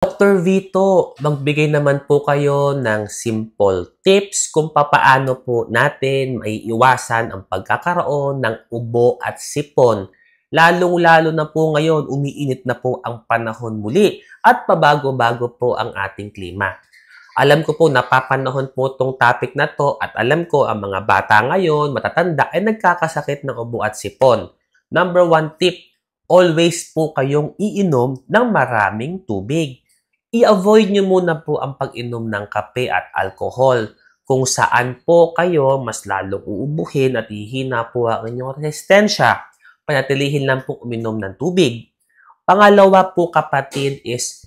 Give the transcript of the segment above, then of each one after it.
Dr. Vito, magbigay naman po kayo ng simple tips kung papaano po natin maiiwasan ang pagkakaroon ng ubo at sipon. Lalong-lalo na po ngayon, umiinit na po ang panahon muli at pabago-bago po ang ating klima. Alam ko po, napapanahon po itong topic na to at alam ko ang mga bata ngayon, matatanda, ay nagkakasakit ng ubo at sipon. Number 1 tip, always po kayong iinom ng maraming tubig. I-avoid nyo muna po ang pag-inom ng kape at alcohol. Kung saan po kayo mas lalong uubuhin at hihina po ang inyong resistensya. Panatilihin lang po uminom ng tubig. Pangalawa po kapatid is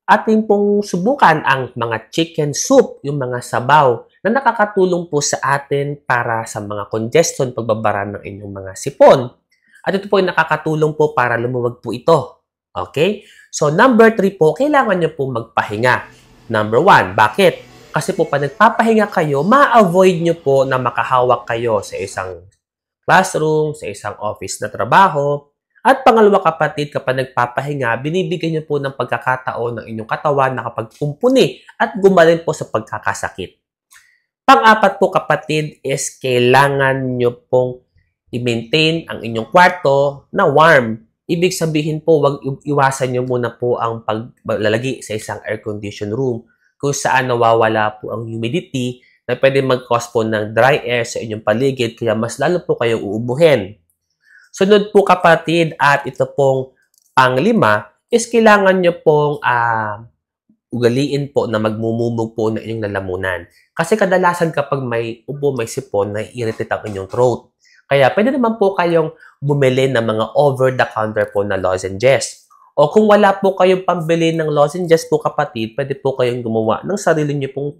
ating pong subukan ang mga chicken soup, yung mga sabaw na nakakatulong po sa atin para sa mga congestion, pagbabara ng inyong mga sipon. At ito po ay nakakatulong po para lumuwag po ito. Okay? So, number 3 po, kailangan nyo po magpahinga. Number 1, bakit? Kasi po, pag nagpapahinga kayo, ma-avoid nyo po na makahawak kayo sa isang classroom, sa isang office na trabaho. At pangalawa kapatid, kapag nagpapahinga, binibigyan nyo po ng pagkakataon ng inyong katawan na kapag pumpuni at gumaling po sa pagkakasakit. Pang-apat po kapatid is kailangan nyo pong i-maintain ang inyong kwarto na warm. Ibig sabihin po, wag iwasan nyo muna po ang paglalagi sa isang air-conditioned room kung saan nawawala po ang humidity na pwede mag-cause po ng dry air sa inyong paligid kaya mas lalo po kayong uubuhin. Sunod po kapatid at ito pong pang-5 is kailangan nyo pong ugaliin po na magmumumog po ng inyong lalamunan. Kasi kadalasan kapag may ubo, may sipon, nai-irritate ang inyong throat. Kaya pwede naman po kayong bumili ng mga over-the-counter po na lozenges. O kung wala po kayong pambili ng lozenges po kapatid, pwede po kayong gumawa ng sarili nyo pong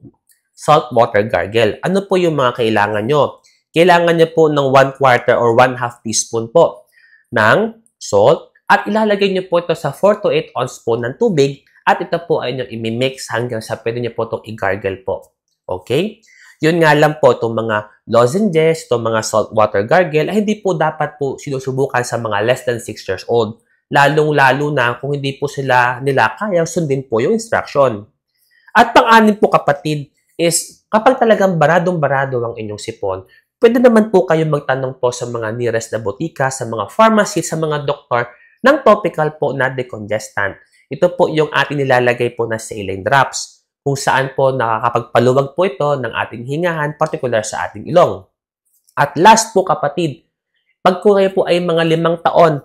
salt water gargle. Ano po yung mga kailangan nyo? Kailangan nyo po ng 1/4 or 1/2 teaspoon po ng salt at ilalagay nyo po ito sa 4 to 8 ounce po ng tubig at ito po ay nyo imimix hanggang sa pwede nyo po itong i-gargle po. Okay? Yun nga lang po, itong mga lozenges, itong mga salt water gargle, ay hindi po dapat po sinusubukan sa mga less than 6 years old. Lalong-lalo na kung hindi po nila kayang sundin po yung instruction. At pang-anim po kapatid is kapag talagang baradong-barado ang inyong sipon, pwede naman po kayo magtanong po sa mga nearest na botika, sa mga pharmacy, sa mga doktor ng topical po na decongestant. Ito po yung ating nilalagay po na saline drops kung saan po nakakapagpaluwag po ito ng ating hingahan, particular sa ating ilong. At last po kapatid, pag kayo po ay mga 5 taon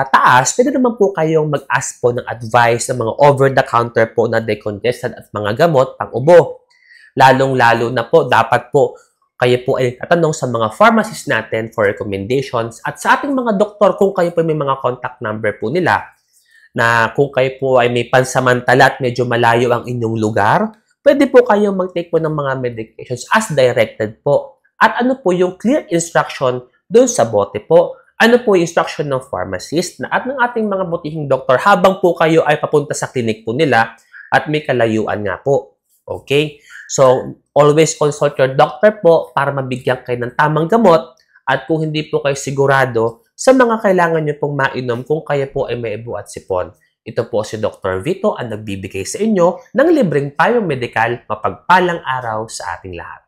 taas, pwede naman po kayong mag-ask po ng advice ng mga over-the-counter po na decongestant at mga gamot pang ubo. Lalong-lalo na po, dapat po kayo po ay tatanong sa mga pharmacists natin for recommendations at sa ating mga doktor kung kayo po may mga contact number po nila na kung kayo po ay may pansamantala at medyo malayo ang inyong lugar, pwede po kayong mag-take po ng mga medications as directed po. At ano po yung clear instruction doon sa bote po? Ano po yung instruction ng pharmacist at ng ating mga butihing doktor habang po kayo ay papunta sa clinic po nila at may kalayuan nga po. Okay? So, always consult your doctor po para mabigyan kayo ng tamang gamot at kung hindi po kayo sigurado sa mga kailangan nyo pong mainom kung kayo po ay may ubo at sipon. Ito po si Dr. Vito ang nagbibigay sa inyo ng libreng payong medikal. Mapagpalang araw sa ating lahat.